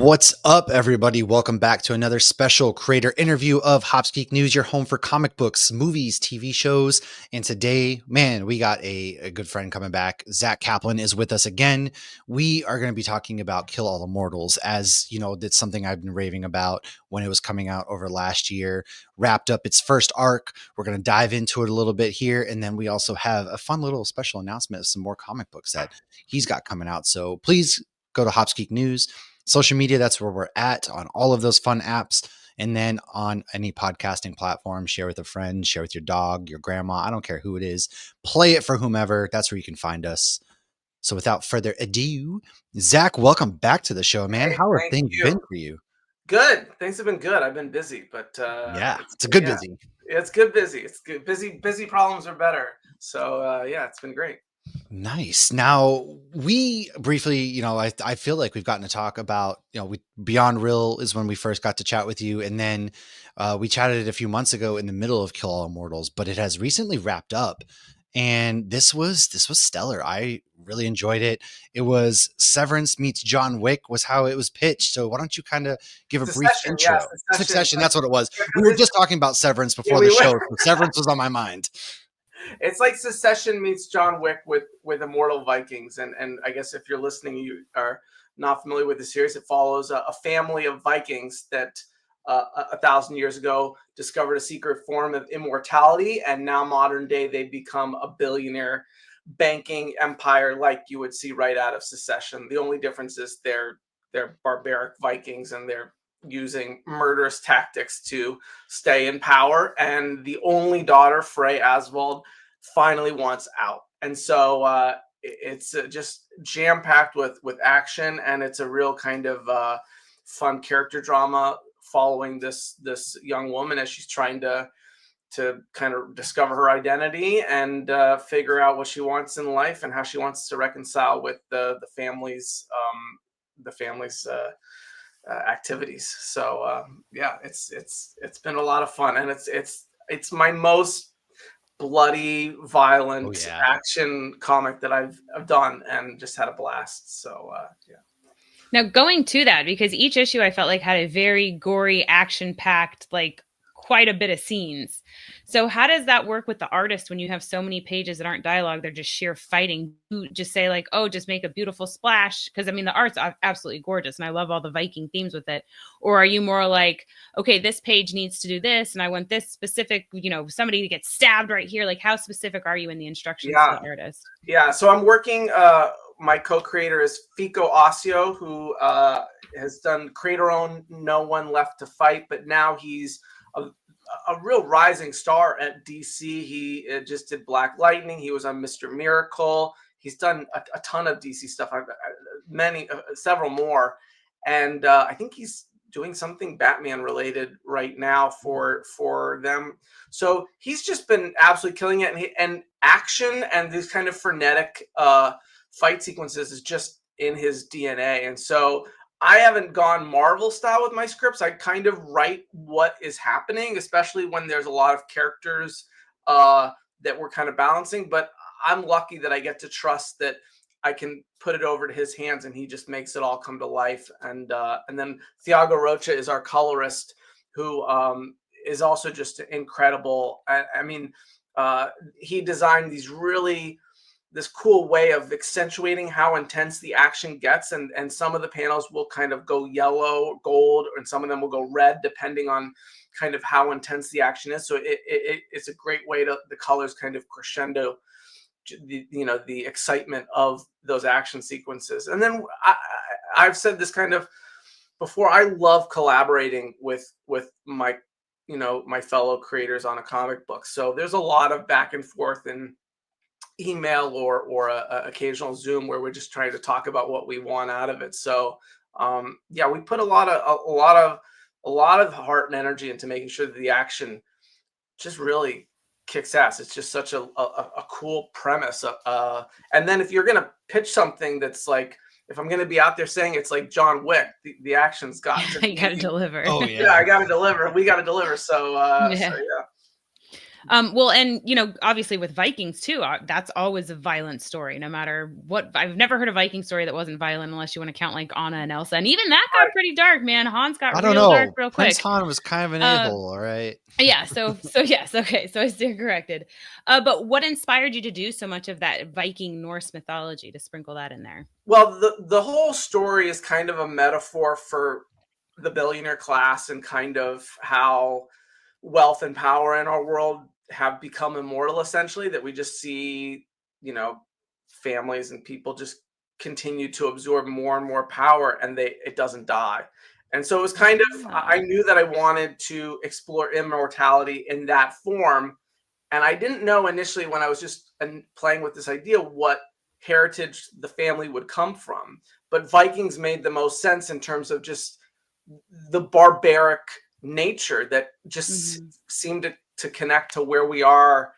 What's up, everybody? Welcome back to another special creator interview of Hops Geek News, your home for comic books, movies, TV shows. And today, man, we got a good friend coming back. Zack Kaplan is with us again. We are going to be talking about Kill All Immortals, as you know, that's something I've been raving about when it was coming out over last year. Wrapped up its first arc. We're going to dive into it a little bit here. And then we also have a fun little special announcement of some more comic books that he's got coming out. So please go to Hops Geek News. Social media, that's where we're at on all of those fun apps. And then on any podcasting platform, share with a friend, share with your dog, your grandma. I don't care who it is. Play it for whomever. That's where you can find us. So without further ado, Zack, welcome back to the show, man. Hey, How have thank things you. been for you? Good. Things have been good. I've been busy, but Yeah, it's a good yeah, busy. it's good busy. It's good. Busy problems are better. So yeah, it's been great. Nice. Now we briefly, I feel like we've gotten to talk about, we Beyond Real is when we first got to chat with you, and then we chatted a few months ago in the middle of Kill All Immortals, but it has recently wrapped up, and this was stellar. I really enjoyed it. It was Severance meets John Wick was how it was pitched. So why don't you kind of give a brief Succession, yeah, intro? Succession. Succession, that's what it was. Yeah, We 'cause were just talking about Severance yeah, before the show. So Severance was on my mind. it's like Succession meets John Wick with Immortal Vikings, and I guess if you're listening, you are not familiar with the series. It follows a family of Vikings that 1,000 years ago discovered a secret form of immortality, and now modern day they've become a billionaire banking empire like you would see right out of Succession. The only difference is they're barbaric Vikings and they're using murderous tactics to stay in power. And the only daughter, Frey Aswald, finally wants out. And so it's just jam packed with action, and it's a real kind of fun character drama following this young woman as she's trying to kind of discover her identity and figure out what she wants in life and how she wants to reconcile with the family's activities. So yeah, it's been a lot of fun, and it's my most bloody, Oh violent yeah. action comic that I've done, and just had a blast. So yeah. Now, going to that, because each issue I felt like had a very gory, action packed, like quite a bit of scenes. So, how does that work with the artist when you have so many pages that aren't dialogue? They're just sheer fighting. You just say, like, oh, just make a beautiful splash. Because I mean, the art's absolutely gorgeous and I love all the Viking themes with it. Or are you more like, okay, this page needs to do this and I want this specific, somebody to get stabbed right here? Like, how specific are you in the instructions to the artist? Yeah, so I'm working. My co-creator is Fico Ossio, who has done Creator Own, No One Left to Fight, but now he's a real rising star at DC. He just did Black Lightning. He was on Mr. Miracle. He's done a ton of DC stuff. Several more, and I think he's doing something Batman related right now for them. So he's just been absolutely killing it, and action and these kind of frenetic fight sequences is just in his DNA. And so I haven't gone Marvel style with my scripts. I kind of write what is happening, especially when there's a lot of characters that we're kind of balancing. But I'm lucky that I get to trust that I can put it over to his hands and he just makes it all come to life. And then Thiago Rocha is our colorist, who is also just incredible. I mean, he designed this cool way of accentuating how intense the action gets, and some of the panels will kind of go yellow, gold, and some of them will go red, depending on kind of how intense the action is. So it's a great way to the colors kind of crescendo the excitement of those action sequences. And then I've said this kind of before, I love collaborating with my my fellow creators on a comic book. So there's a lot of back and forth and email or a occasional Zoom where we're just trying to talk about what we want out of it. So yeah, we put a lot of heart and energy into making sure that the action just really kicks ass. It's just such a cool premise. And then if you're gonna pitch something that's like, if I'm gonna be out there saying it's like John Wick, the action's got to You got to deliver. Oh yeah, I got to deliver. We got to deliver. So Yeah. so yeah. Well, and obviously with Vikings too, that's always a violent story, no matter what. I've never heard a Viking story that wasn't violent, unless you want to count like Anna and Elsa, and even that got pretty dark, man. Hans got I don't real dark know. real Prince quick. Han was kind of an a-hole, all right? Yeah. So yes. Okay. So I stand corrected. But what inspired you to do so much of that Viking Norse mythology, to sprinkle that in there? Well, the whole story is kind of a metaphor for the billionaire class and kind of how wealth and power in our world have become immortal, essentially, that we just see, families and people just continue to absorb more and more power, and it doesn't die. And so it was kind of, I Oh. knew that I wanted to explore immortality in that form. And I didn't know initially, when I was just playing with this idea, what heritage the family would come from. But Vikings made the most sense in terms of just the barbaric nature that just Mhm. seemed to connect to where we are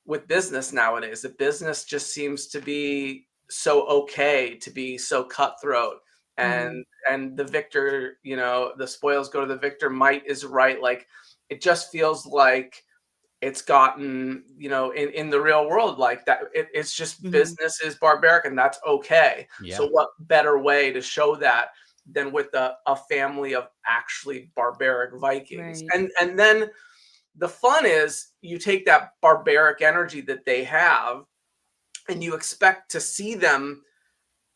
with business nowadays. The business just seems to be so okay to be so cutthroat, Mhm. and the victor, the spoils go to the victor. Might is right. Like, it just feels like it's gotten, in the real world like that. It's just Mhm. business is barbaric, and that's okay. Yeah. So what better way to show that than with a family of actually barbaric Vikings? Right. And then the fun is, you take that barbaric energy that they have, and you expect to see them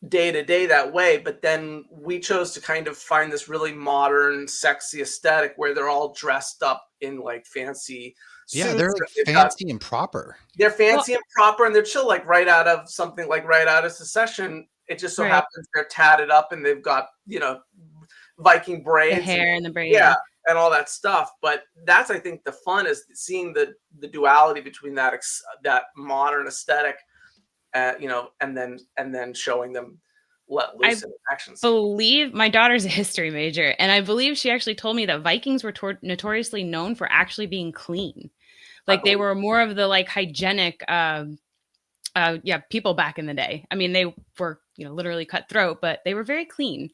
day to day that way. But then we chose to kind of find this really modern, sexy aesthetic where they're all dressed up in like fancy Yeah, they're suits. like They've got fancy and proper. they're Well, fancy and proper, and they're chill, like right out of something, like right out of Succession. It just so right. happens they're tatted up, and they've got, Viking The braids, and hair and the braid. yeah, Yeah. and all that stuff. But that's, I think, the fun is seeing the duality between that modern aesthetic, and then showing them let I loose in action sequence. believe my daughter's a history major, and I believe she actually told me that Vikings were notoriously known for actually being clean. I Like they believe. were more of the like hygienic people back in the day. I mean, they were, literally cutthroat, but they were very clean.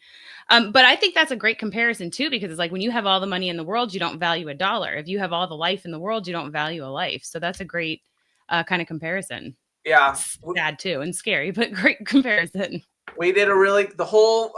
But I think that's a great comparison too, because it's like when you have all the money in the world, you don't value a dollar. If you have all the life in the world, you don't value a life. So that's a great kind of comparison. Yeah. It's sad too and scary, but great comparison. We did the whole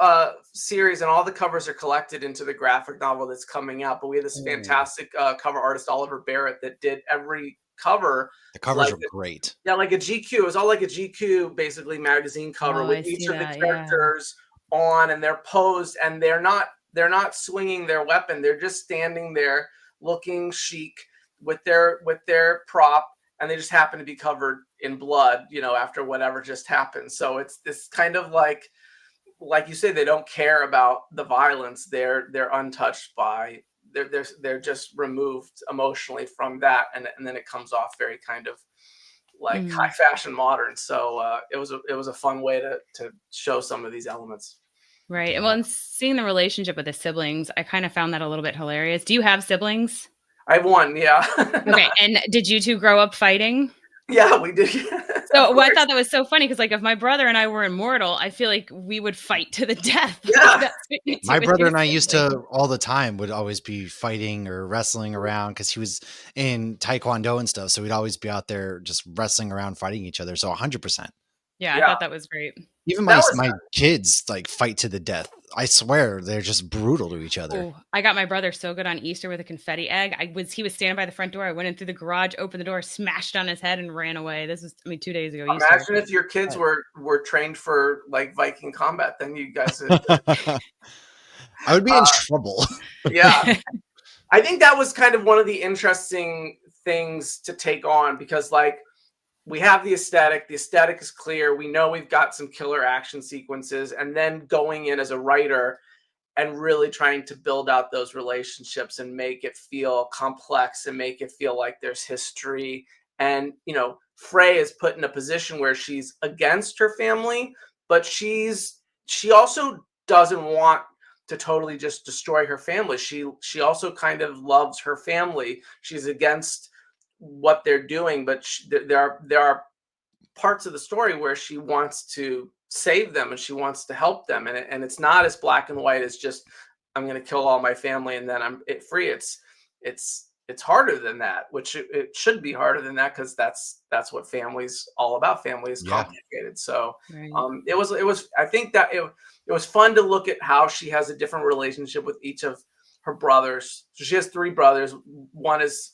series, and all the covers are collected into the graphic novel that's coming out. But we had this Ooh. fantastic cover artist, Oliver Barrett, that did every cover The covers like were great. like a GQ. It was all like a GQ, basically, magazine cover Oh, with I each see of the that. Yeah. characters on, and they're posed, and they're not swinging their weapon. They're just standing there looking chic with their prop, and they just happen to be covered in blood, after whatever just happened. So it's this kind of like you say, they don't care about the violence. They're untouched by they're just removed emotionally from that, and then it comes off very kind of like high Mhm. fashion modern. So it was a fun way to show some of these elements. Right. And well, Yeah. and seeing the relationship with the siblings, I kind of found that a little bit hilarious. Do you have siblings? I have one, yeah. Okay. And did you two grow up fighting? Yeah, we did. Of So well, I course. thought that was so funny because, like, if my brother and I were immortal, I feel like we would fight to the death. Like Yeah. that's what you do My with brother your and I used siblings. to all the time would always be fighting or wrestling around because he was in taekwondo and stuff. So we'd always be out there just wrestling around, fighting each other. So 100%. Yeah, I Yeah. thought that was great. Even That my was my kids like fight to the death. I swear they're just brutal to each other. Oh, I got my brother so good on Easter with a confetti egg. He was standing by the front door. I went in through the garage, opened the door, smashed on his head, and ran away. This was, 2 days ago, Easter. Imagine if your kids But were trained for like Viking combat, then you guys would, I would be in uh, trouble. yeah. I think that was kind of one of the interesting things to take on, because like we have the aesthetic. The aesthetic is clear. We know we've got some killer action sequences, and then going in as a writer and really trying to build out those relationships and make it feel complex and make it feel like there's history. And Frey is put in a position where she's against her family, but she also doesn't want to totally just destroy her family. She also kind of loves her family. She's against what they're doing, but there are parts of the story where she wants to save them and she wants to help them, and it's not as black and white as just, I'm going to kill all my family and then free. It's it's harder than that, which it should be harder than that, because that's what family's all about. Family is Yeah. complicated. So Right. it was I think that it was fun to look at how she has a different relationship with each of her brothers. So she has three brothers. One is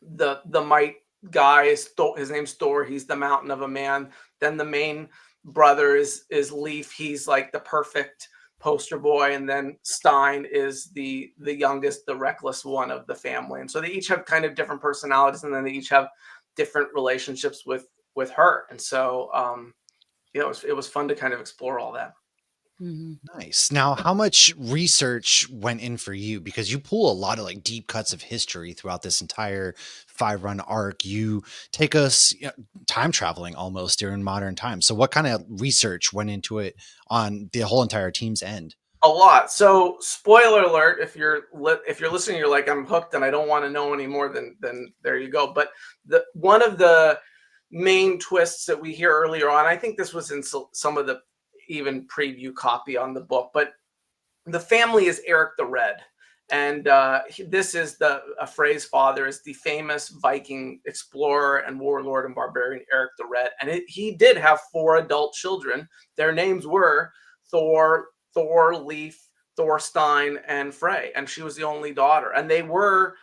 the might guy, is Thor, his name's Thor. He's the mountain of a man. Then the main brother is Leaf. He's like the perfect poster boy. And then Stein is the youngest, the reckless one of the family. And so they each have kind of different personalities, and then they each have different relationships with her. And so it was fun to kind of explore all that. Mhm. Nice. Now, how much research went in for you? Because you pull a lot of like deep cuts of history throughout this entire 5 run arc. You take us time traveling almost during modern times. So, what kind of research went into it on the whole entire team's end? A lot. So, spoiler alert, if you're listening, you're like, I'm hooked and I don't want to know any more, than there you go. But the one of the main twists that we hear earlier on, I think this was in some of the even preview copy on the book, but the family is Eric the Red. And this is Frey's father is the famous Viking explorer and warlord and barbarian Eric the Red. And he did have 4 adult children. Their names were Thor, Leaf, Thorstein, and Frey. And she was the only daughter. And they were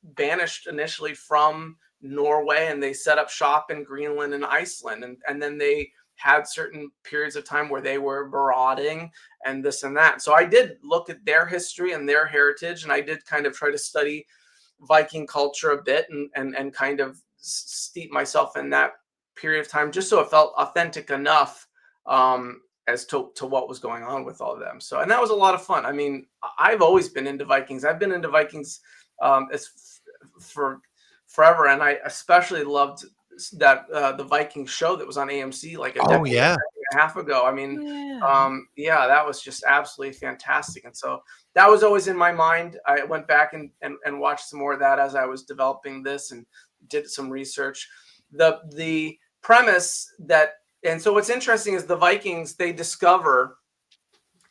banished initially from Norway, and they set up shop in Greenland and Iceland. And then they had certain periods of time where they were marauding and this and that. So I did look at their history and their heritage, and I did kind of try to study Viking culture a bit, and kind of steep myself in that period of time, just so it felt authentic enough as to what was going on with all of them. So, and that was a lot of fun. I mean, I've always been into Vikings. I've been into Vikings for forever, and I especially loved that the Viking show that was on AMC like a Oh, decade yeah. and a half ago. I mean, Yeah. yeah, that was just absolutely fantastic. And so that was always in my mind. I went back and watched some more of that as I was developing this, and did some research. The premise that, and so what's interesting is the Vikings, they discover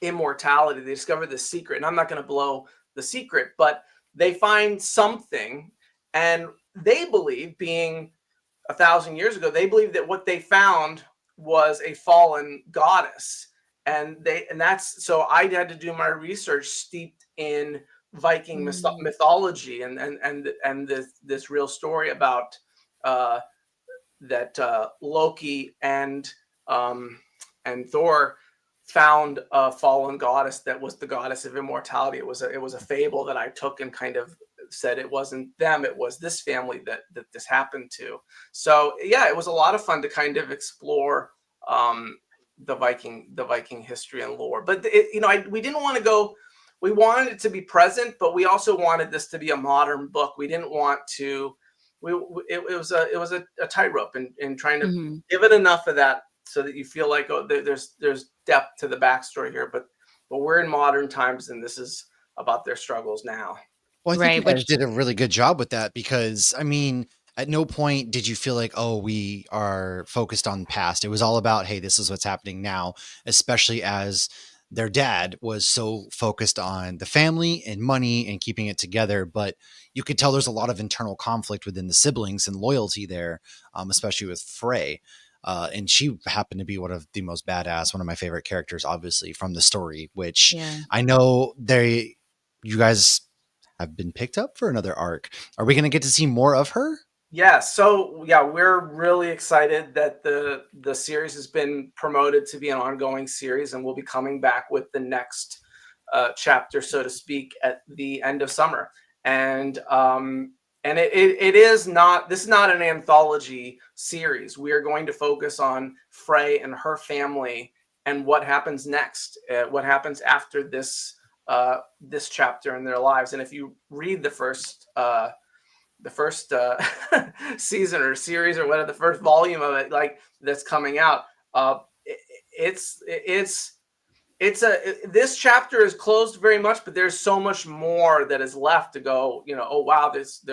immortality. They discover the secret, and I'm not going to blow the secret, but they find something, and they believe, being 1,000 years ago, they believed that what they found was a fallen goddess. And that's, so I had to do my research steeped in Viking mythology, and this real story about that Loki and Thor found a fallen goddess that was the goddess of immortality. It was a fable that I took and kind of said it wasn't them, it was this family that this happened to. So yeah, it was a lot of fun to kind of explore the Viking history and lore. But we didn't want to go. We wanted it to be present, but we also wanted this to be a modern book. We didn't want to. It was a tightrope in trying to give it enough of that so that you feel like, oh, there's depth to the backstory here. But we're in modern times, and this is about their struggles now. Well, I think you Right. guys Which did a really good job with that because, I mean, at no point did you feel like, oh, we are focused on the past. It was all about, hey, this is what's happening now, especially as their dad was so focused on the family and money and keeping it together. But you could tell there's a lot of internal conflict within the siblings and loyalty there, especially with Frey. And she happened to be one of the most badass, one of my favorite characters, obviously, from the story, which yeah. I know you guys have been picked up for another arc. Are we going to get to see more of her? Yeah, so yeah, we're really excited that the series has been promoted to be an ongoing series, and we'll be coming back with the next chapter, so to speak, at the end of summer. And it is not, this is not an anthology series. We are going to focus on Frey and her family and what happens next, what happens after this chapter in their lives. And if you read the first season or series or whatever, the first volume of it, like, that's coming out, this chapter is closed very much, but there's so much more that is left to go. Oh wow, there's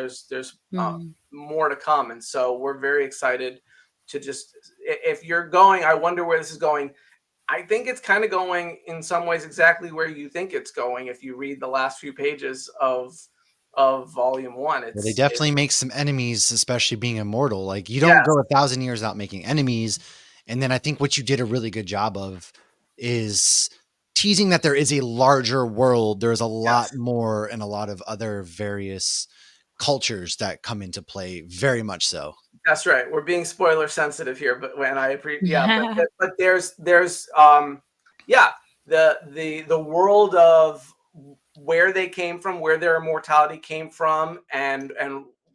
more to come. And so we're very excited to just, if you're going, I wonder where this is going. I think it's kind of going in some ways exactly where you think it's going if you read the last few pages of of volume 1. Well, they definitely make some enemies, especially being immortal. Like you don't Yes. go 1,000 years without making enemies. And then I think what you did a really good job of is teasing that there is a larger world. There's a lot more and a lot of other various cultures that come into play. Very much so. That's right. We're being spoiler sensitive here, but when I appreciate, but there's yeah, the world of where they came from, where their immortality came from, and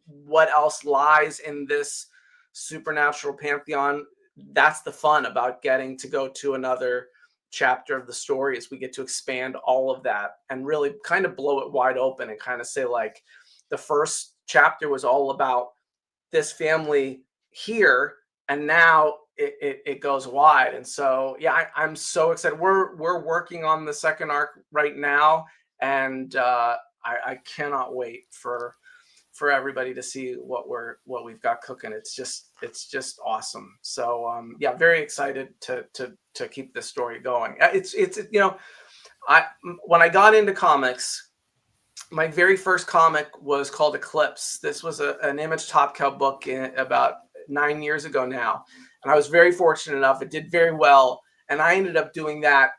what else lies in this supernatural pantheon. That's the fun about getting to go to another chapter of the story, is we get to expand all of that and really kind of blow it wide open and kind of say, like, the first chapter was all about this family here, and now it goes wide. And so I'm so excited. We're working on the second arc right now, and I cannot wait for everybody to see what we've got cooking. It's just awesome. So very excited to keep this story going. It's when I got into comics, my very first comic was called Eclipse. This was an Image Top Cow book about 9 years ago now. And I was very fortunate enough. It did very well. And I ended up doing that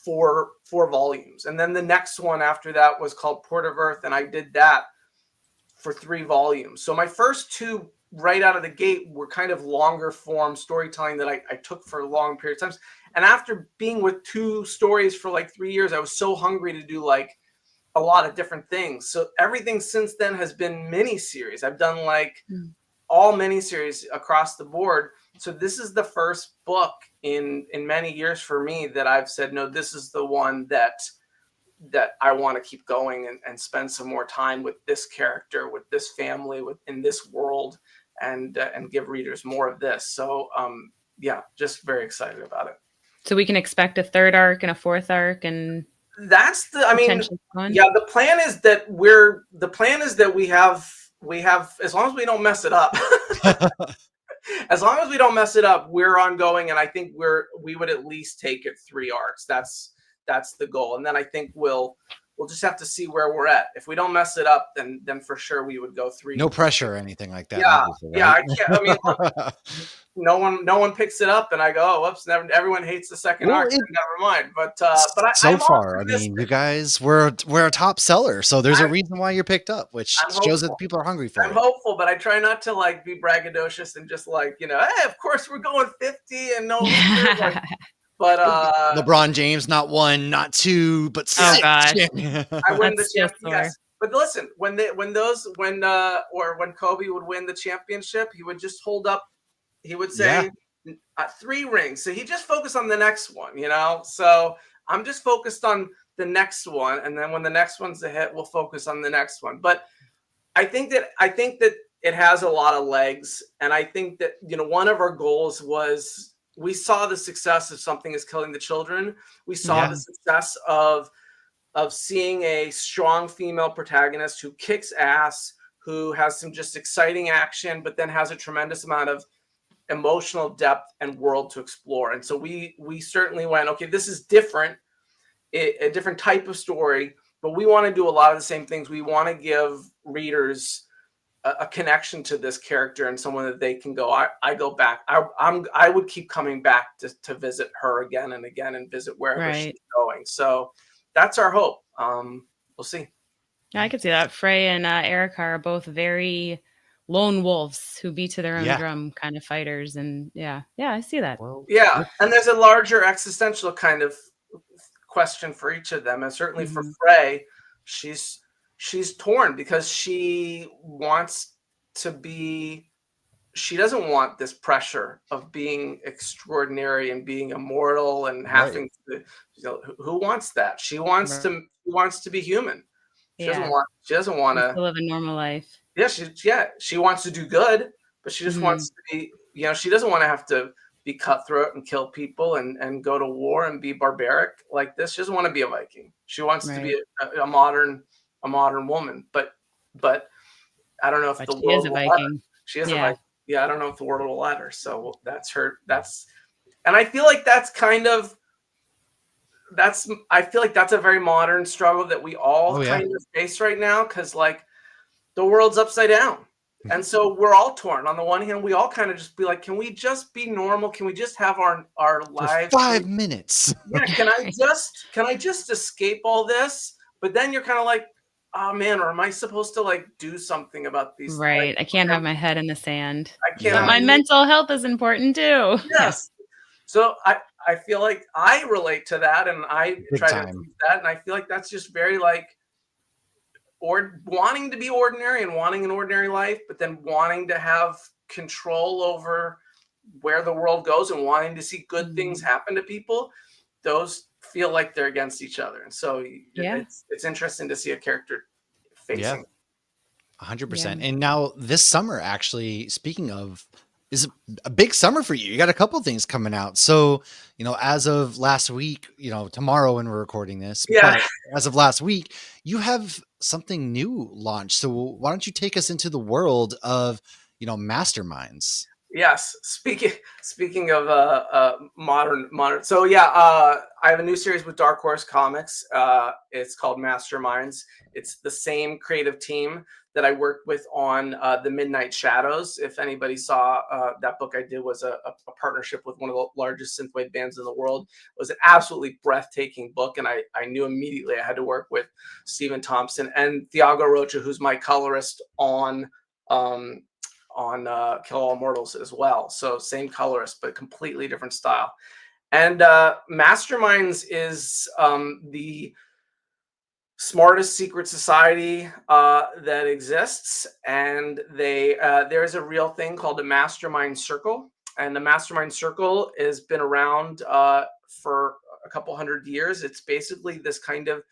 for 4 volumes. And then the next one after that was called Port of Earth. And I did that for 3 volumes. So my first 2 right out of the gate were kind of longer form storytelling that I took for a long period of time. And after being with 2 stories for like 3 years, I was so hungry to do like a lot of different things. So everything since then has been miniseries. I've done like all miniseries across the board. So this is the first book in many years for me that I've said, no, this is the one that I want to keep going and spend some more time with this character, with this family, in this world, and give readers more of this. So just very excited about it. So we can expect a 3rd arc and a 4th arc, and that's the plan is that we have, as long as we don't mess it up. As long as we don't mess it up, we're ongoing, and I think we would at least take it 3 arcs. That's the goal. And then I think we'll just have to see where we're at. If we don't mess it up, then for sure we would go 3. No pressure or anything like that. I can't. I mean, no one picks it up, and I go, oh, whoops! Everyone hates the second arc. Never mind. But so far, I mean, you guys were a top seller, so there's a reason why you're picked up, which shows that the people are hungry for it. I'm hopeful, but I try not to like be braggadocious and just like, hey, of course we're going 50 and no. But LeBron James, not 1, not 2, but 6. Oh gosh, I win the championship. Yes. But listen, when Kobe would win the championship, he would just hold up. He would say 3 rings. So he just focused on the next one, So I'm just focused on the next one, and then when the next one's a hit, we'll focus on the next one. But I think that it has a lot of legs, and I think that one of our goals was, we saw the success of Something Is Killing the Children. We saw the success of seeing a strong female protagonist who kicks ass, who has some just exciting action, but then has a tremendous amount of emotional depth and world to explore. And so we certainly went, okay, this is different, a different type of story, but we want to do a lot of the same things. We want to give readers a connection to this character and someone that they can go, I go back. I would keep coming back to visit her again and again and visit wherever she's going. So that's our hope. We'll see. Yeah, I could see that. Frey and Erica are both very lone wolves who beat to their own drum kind of fighters. And I see that. Well, and there's a larger existential kind of question for each of them. And certainly for Frey, she's torn because she doesn't want this pressure of being extraordinary and being immortal and having to, who wants that? She wants to be human. She doesn't want to live a normal life. She wants to do good, but she just wants to be, she doesn't want to have to be cutthroat and kill people and go to war and be barbaric like this. She doesn't want to be a Viking. She wants to be a modern woman, but I don't know if the world will let her. She is a Viking. Yeah, I don't know if the world will let her. So that's her. And I feel like that's a very modern struggle that we all kind of face right now. Cause like, the world's upside down. And so we're all torn. On the one hand, we all kind of just be like, can we just be normal? Can we just have our lives for 5 minutes? Yeah, can I just escape all this? But then you're kind of like, oh man, or am I supposed to like do something about these? Right. Like, I can't have my head in the sand. I can't. But my mental health is important too. Yes. So I feel like I relate to that, and I try to achieve that, and I feel like that's just very like, or wanting to be ordinary and wanting an ordinary life, but then wanting to have control over where the world goes and wanting to see good things happen to people. Those feel like they're against each other, and so it's interesting to see a character facing. 100%. And now this summer, actually, speaking of, is a big summer for you. You got a couple things coming out. So, you know, as of last week, you know, tomorrow when we're recording this, but as of last week, you have something new launched. So why don't you take us into the world of, you know, Masterminds? Yes. Speaking of modern. So I have a new series with Dark Horse Comics. It's called Masterminds. It's the same creative team that I worked with on The Midnight Shadows. If anybody saw that book I did, was a partnership with one of the largest synthwave bands in the world. It was an absolutely breathtaking book, and I knew immediately I had to work with Stephen Thompson and Thiago Rocha, who's my colorist on Kill All Immortals as well. So same colorist, but completely different style. And Masterminds is the smartest secret society that exists. And there's a real thing called a Mastermind Circle. And the Mastermind Circle has been around for a couple hundred years. It's basically this kind of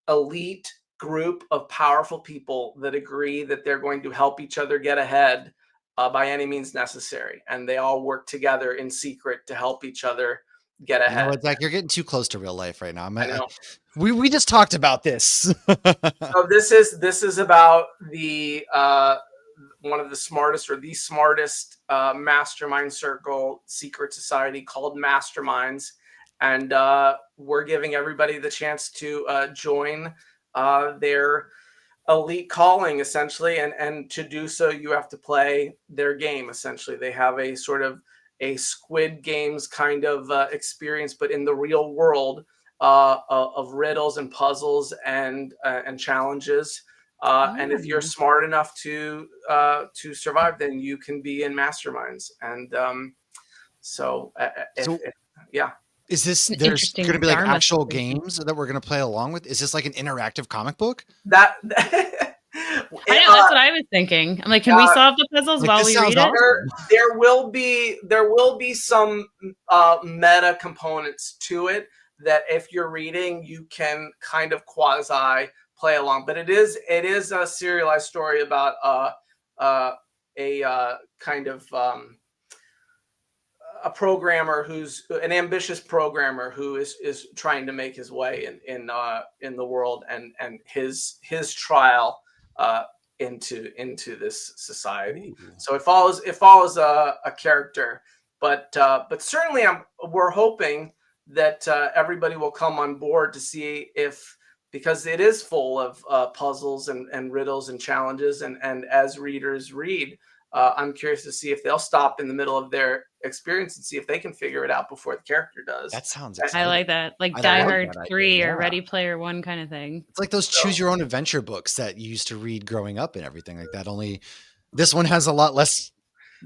elite group of powerful people that agree that they're going to help each other get ahead by any means necessary, and they all work together in secret to help each other get ahead. You know what, Zach, you're getting too close to real life right now. I know. We just talked about this. So this is about the one of the smartest, or the smartest mastermind circle secret society called Masterminds, and we're giving everybody the chance to join their elite calling, essentially, and to do so you have to play their game. Essentially, they have a sort of a Squid Games kind of experience, but in the real world of riddles and puzzles and challenges. And if you're smart enough to survive, then you can be in Masterminds. And yeah. Is this, there's going to be like actual games that we're going to play along with? Is this like an interactive comic book? I know, that's what I was thinking. I'm like, can we solve the puzzles while we read it? There will be some meta components to it that if you're reading, you can kind of quasi play along. But it is a serialized story about a kind of a programmer who's an ambitious programmer who is trying to make his way in the world, and his trial into this society. Ooh. So it follows a character, but certainly we're hoping that everybody will come on board to see if, because it is full of puzzles and riddles and challenges, and as readers read, I'm curious to see if they'll stop in the middle of their experience and see if they can figure it out before the character does. That sounds exciting. I like that. Like Die Hard 3 or Ready Player One kind of thing. It's like those choose your own adventure books that you used to read growing up and everything like that. Only this one has a lot less,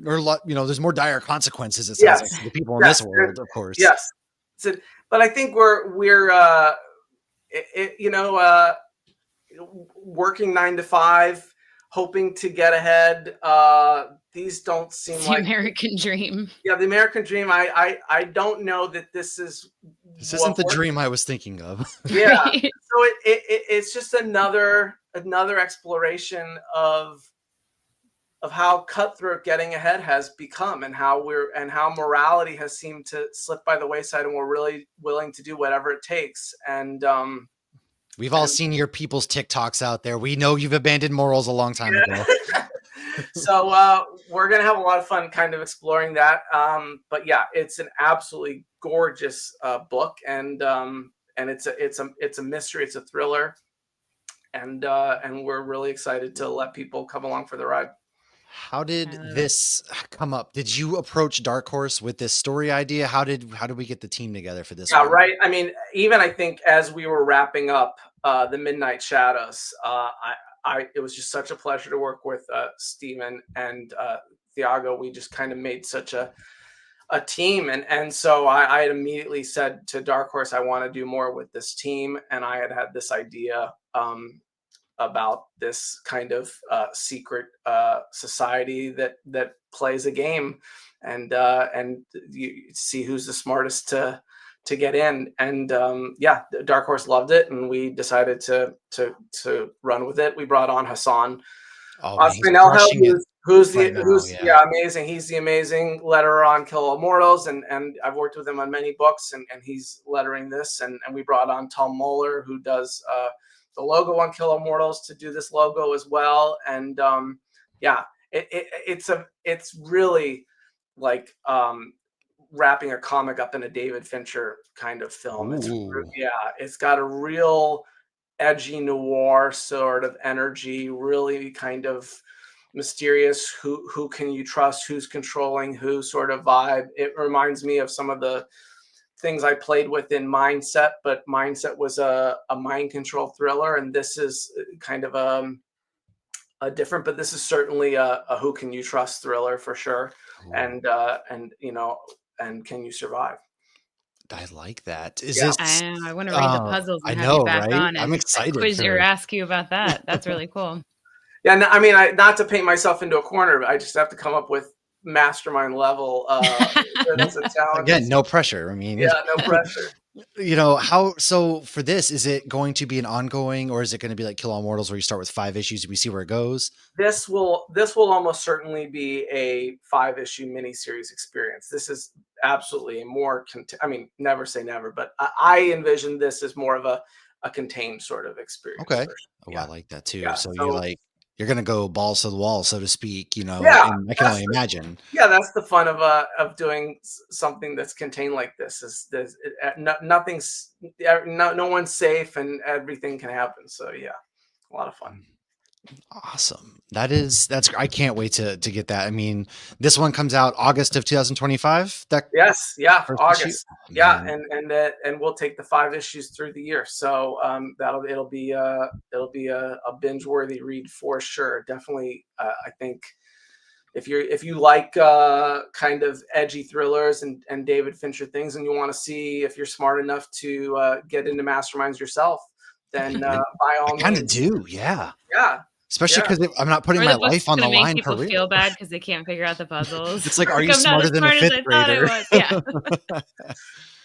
or a lot, there's more dire consequences. It sounds like, to the people in this world, of course. Yes. So, but I think we're working 9 to 5, hoping to get ahead. These don't seem it's like the American dream. Yeah, the American dream. I don't know that this isn't the dream I was thinking of. Yeah. So it's just another exploration of how cutthroat getting ahead has become, and how morality has seemed to slip by the wayside, and we're really willing to do whatever it takes. And we've all seen your people's TikToks out there. We know you've abandoned morals a long time ago. So we're going to have a lot of fun kind of exploring that. But yeah, it's an absolutely gorgeous book, and it's a mystery. It's a thriller. and we're really excited to let people come along for the ride. How did this come up? Did you approach Dark Horse with this story idea? How did we get the team together for this Yeah, one? right. I mean, even I think as we were wrapping up the Midnight Shadows, it was just such a pleasure to work with Steven and Thiago. We just kind of made such a team, and so I had immediately said to Dark Horse, I want to do more with this team, and I had this idea about this kind of secret society that plays a game, and you see who's the smartest to get in. And yeah, Dark Horse loved it, and we decided to run with it. We brought on Hassan Oh man, he's Ospinel, crushing it who's right now. Yeah. amazing. He's the amazing letterer on Kill All Immortals, and I've worked with him on many books, and he's lettering this. And we brought on Tom Moeller, who does the logo on Kill All Immortals, to do this logo as well. And yeah, it's really like wrapping a comic up in a David Fincher kind of film. It's got a real edgy noir sort of energy, really kind of mysterious. Who can you trust? Who's controlling who? Sort of vibe. It reminds me of some of the things I played with in Mindset, but Mindset was a mind control thriller, and this is kind of a different, but this is certainly a who can you trust thriller for sure. And you know, and can you survive? I like that. Is Yeah. this? I want to read the puzzles I and have know, you back right? on I'm and excited quiz you or for. ask you about that. That's really cool. Yeah, no, I mean, not to paint myself into a corner, but I just have to come up with mastermind level Nope. talent. Again, no pressure. I mean, Yeah, no pressure. you know how? So for this, is it going to be an ongoing, or is it going to be like Kill All Mortals, where you start with 5 issues and we see where it goes? This will almost certainly be a 5-issue miniseries experience. This is absolutely a more I mean, never say never, but I envision this as more of a contained sort of experience. Okay. Oh, Yeah. I like that too. Yeah. So So you're gonna go balls to the wall, so to speak, you know, yeah, and I can only imagine. yeah, that's the fun of doing something that's contained like this. Is there's nothing's no one's safe and everything can happen. So yeah, a lot of fun. Awesome. That's I can't wait to get that. I mean, this one comes out August of 2025. That Yes, yeah, first issue? August. Oh, Yeah, man. and we'll take the 5 issues through the year. So it'll be a binge worthy read for sure. Definitely, I think if you like kind of edgy thrillers and David Fincher things, and you want to see if you're smart enough to get into Masterminds yourself, then by all I kind of means, do, yeah. yeah, Especially yeah. because I'm not putting Or my the book's life on the gonna make line for people feel real. bad because they can't figure out the puzzles. It's like, are you I'm not smarter as than a smart as fifth I thought I grader? was. Yeah.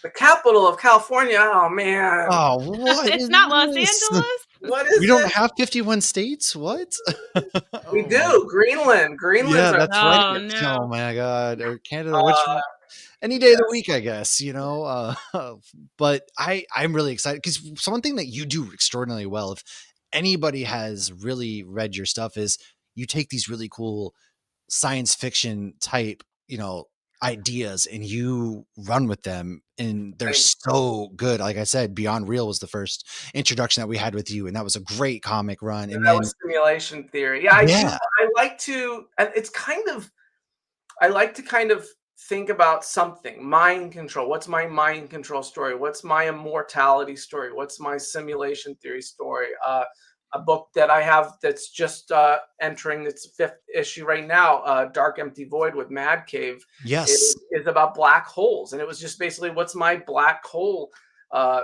The capital of California. Oh man, Oh, what It's is not Los this? Angeles. what is We don't it? have 51 states? What? We Oh my. do. Greenland. Greenland's Yeah, our that's right. Oh Oh no. my God. Or Canada, which uh any day of the yes. week, I guess, you know. But I'm really excited because so one thing that you do extraordinarily well, if anybody has really read your stuff, is you take these really cool science fiction type, you know, ideas and you run with them, and they're Thank so good. Like I said, Beyond Real was the first introduction that we had with you, and that was a great comic run. And That then was simulation theory. Yeah, I do. yeah, I like to, and it's kind of, I like to kind of think about something, mind control. What's my mind control story? What's my immortality story? What's my simulation theory story? A book that I have that's just entering its 5th issue right now, Dark Empty Void with Mad Cave, yes. is about black holes. And it was just basically, what's my black hole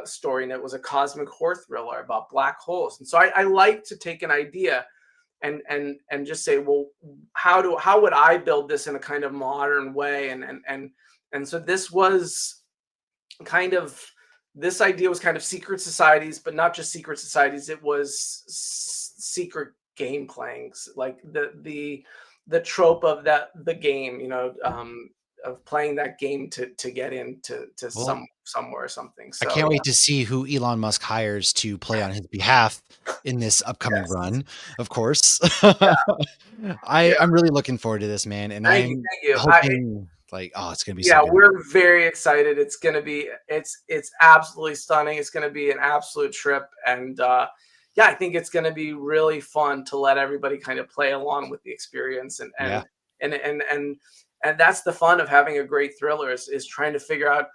story? And it was a cosmic horror thriller about black holes. And so I like to take an idea and just say, well, how would I build this in a kind of modern way? And so this idea was kind of secret societies, but not just secret societies. It was secret game playing, like the trope of the game, you know, of playing that game to get into Well, somewhere or something. I So can't yeah, wait to see who Elon Musk hires to play on his behalf in this upcoming yes, run, of course. yeah, yeah. I'm really looking forward to this, man, and Thank you, I'm thank you. hoping like, oh, it's gonna be so Yeah, good. we're very excited. It's absolutely stunning. It's gonna be an absolute trip, and yeah, I think it's going to be really fun to let everybody kind of play along with the experience, Yeah. and that's the fun of having a great thriller is trying to figure out,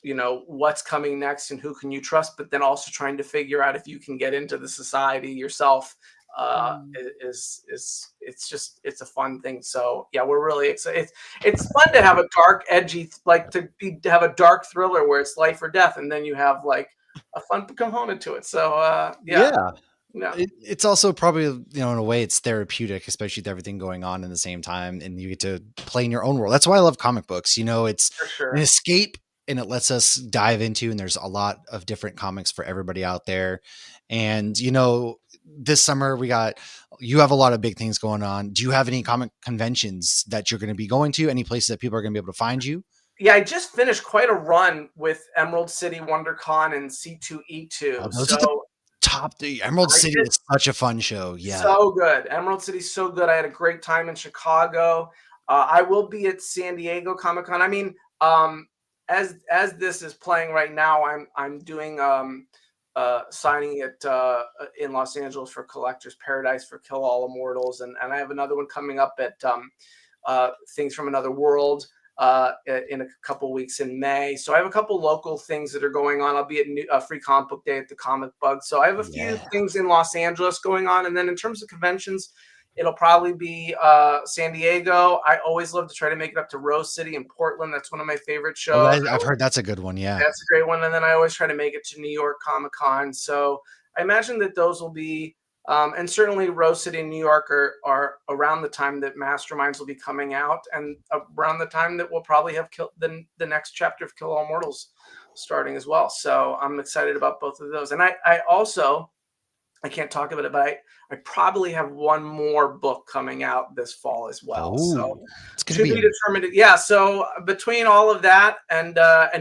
you know, what's coming next and who can you trust, but then also trying to figure out if you can get into the society yourself. It's a fun thing. So yeah, we're really excited. It's fun to have a dark, edgy, like to have a dark thriller where it's life or death, and then you have like a fun component to it. So yeah. It's also probably, you know, in a way it's therapeutic, especially with everything going on in the same time, and you get to play in your own world. That's why I love comic books. You know, it's For sure. an escape, and it lets us dive into, and there's a lot of different comics for everybody out there. And, you know, this summer you have a lot of big things going on. Do you have any comic conventions that you're going to be going to? Any places that people are going to be able to find you? Yeah, I just finished quite a run with Emerald City, WonderCon, and C2E2. Those are the top. The Emerald City is such a fun show. Yeah. So good. Emerald City's so good. I had a great time in Chicago. I will be at San Diego Comic-Con. I mean, as this is playing right now, I'm doing signing it in Los Angeles for Collector's Paradise for Kill All Immortals, and I have another one coming up at Things from Another World in a couple weeks in May. So I have a couple local things that are going on. I'll be at Free Comic Book Day at the Comic Bug. So I have a few things in Los Angeles going on. And then in terms of conventions, it'll probably be San Diego. I always love to try to make it up to Rose City in Portland. That's one of my favorite shows. I've heard that's a good one. Yeah. That's a great one. And then I always try to make it to New York Comic Con. So I imagine that those will be and certainly Rose City and New York are around the time that Masterminds will be coming out, and around the time that we'll probably have the next chapter of Kill All Immortals starting as well. So I'm excited about both of those. And I also, I can't talk about it, but I probably have one more book coming out this fall as well. So it's going to be determined. Yeah. So between all of that and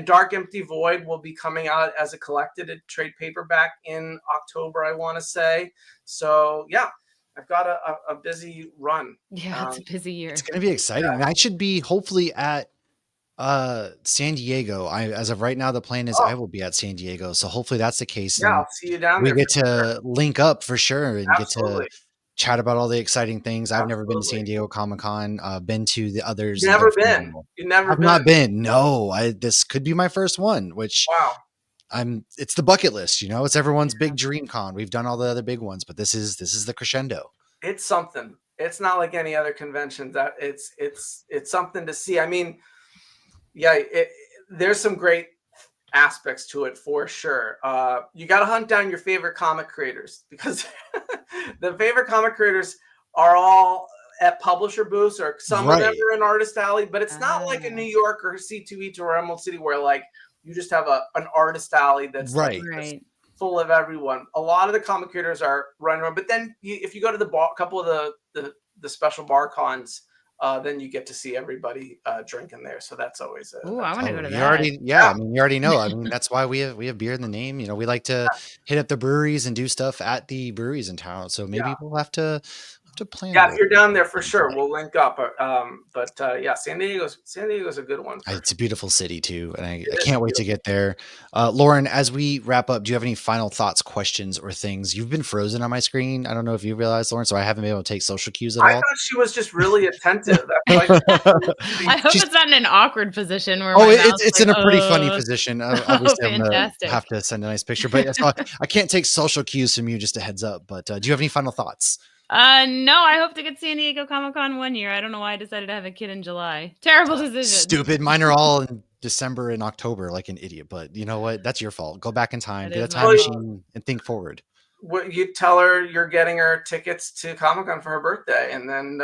Dark Empty Void will be coming out as a collected trade paperback in October, I want to say. So yeah, I've got a busy run. Yeah, it's a busy year. It's going to be exciting. Yeah. I should be hopefully at San Diego. As of right now, the plan is I will be at San Diego. So hopefully that's the case. Yeah, I'll see you down there. We get to link up for sure and get to chat about all the exciting things. I've never been to San Diego Comic-Con. Been to the others. You've never been? You've never been? I've not been. No, this could be my first one, which it's the bucket list, you know, it's everyone's big dream con. We've done all the other big ones, but this is the crescendo. It's something. It's not like any other convention. That it's something to see. I mean, yeah, there's some great aspects to it for sure. You got to hunt down your favorite comic creators, because the favorite comic creators are all at publisher booths, or some of them are in Artist Alley, but it's not like in New York or C2E2 or Emerald City where like you just have an Artist Alley that's that's full of everyone. A lot of the comic creators are running around, but then if you go to the couple of the special bar cons, then you get to see everybody drinking there. So that's always I want to go to that. I mean, you already know. I mean, that's why we have beer in the name. You know, we like to hit up the breweries and do stuff at the breweries in town. So maybe we'll have to plan. Yeah, if you're down there for sure, we'll link up. But yeah, San Diego's a good one. It's a beautiful city too, and I can't wait to get there. Lauren, as we wrap up, do you have any final thoughts, questions, or things? You've been frozen on my screen. I don't know if you realized, Lauren, so I haven't been able to take social cues at all. I thought she was just really attentive. I hope it's not in an awkward position where it's in a pretty funny position. Obviously, I'm gonna have to send a nice picture, but I can't take social cues from you. Just a heads up. But do you have any final thoughts? No, I hope to get San Diego Comic-Con one year. I don't know why I decided to have a kid in July. Terrible decision. Stupid. Mine are all in December and October, like an idiot. But you know what? That's your fault. Go back in time, get a time machine, and think forward. What you tell her, you're getting her tickets to Comic-Con for her birthday, and then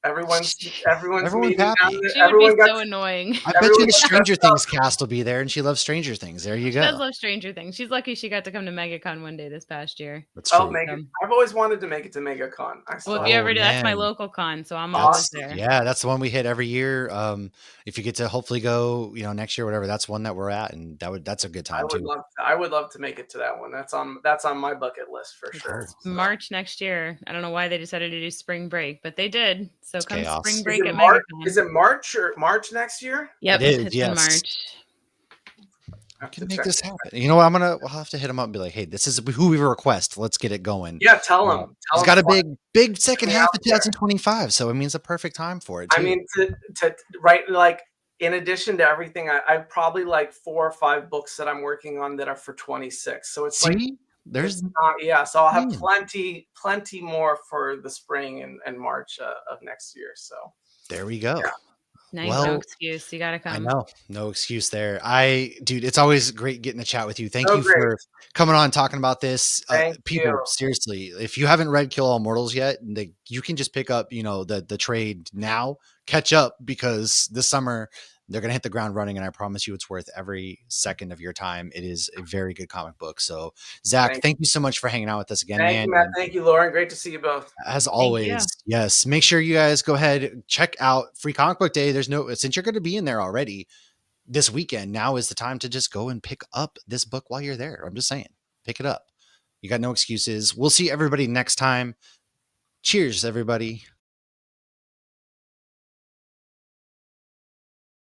everyone's meeting happy. She would be so annoying. I bet you the Stranger Things cast will be there, and she loves Stranger Things. There you go. She does love Stranger Things. She's lucky she got to come to MegaCon one day this past year. That's true. I've always wanted to make it to MegaCon. Well, if you ever do, that's my local con, so I'm always there. Yeah, that's the one we hit every year. If you get to hopefully go, next year, whatever, that's one that we're at, and that's a good time too. I would love to make it to that one. That's on my bucket list for sure. So. March next year. I don't know why they decided to do spring break, but they did. So come chaos. Spring break at March, MegaCon. Is it March or March next year? Yep, it's in March. I We have can to make check. this happen. You know what? We'll have to hit him up and be like, hey, this is who we request. Let's get it going. Yeah, tell him. He's Tell got him. a big second me half out of there. 2025. So it means a perfect time for it I too. mean, to right, like in addition to everything, I probably like 4 or 5 books that I'm working on that are for 26. So it's like See, there's it's not, yeah. So I'll have man, plenty more for the spring and March of next year. So there we go. yeah. Nice, no Well, excuse. You gotta I come. know. No excuse there. Dude, it's always great getting to chat with you. Thank Oh, you great. for coming on and talking about this. Thank People, you. seriously, if you haven't read Kill All Immortals yet, you can just pick up, the trade now, catch up because this summer they're going to hit the ground running. And I promise you it's worth every second of your time. It is a very good comic book. So Zach, thank you so much for hanging out with us again, Thank you, man. Matt. And Thank you, Lauren. Great to see you both. as Thank you. always, yes, make sure you guys go ahead, check out Free Comic Book Day. Since you're going to be in there already, this weekend, now is the time to just go and pick up this book while you're there. I'm just saying, pick it up. You got no excuses. We'll see everybody next time. Cheers, everybody.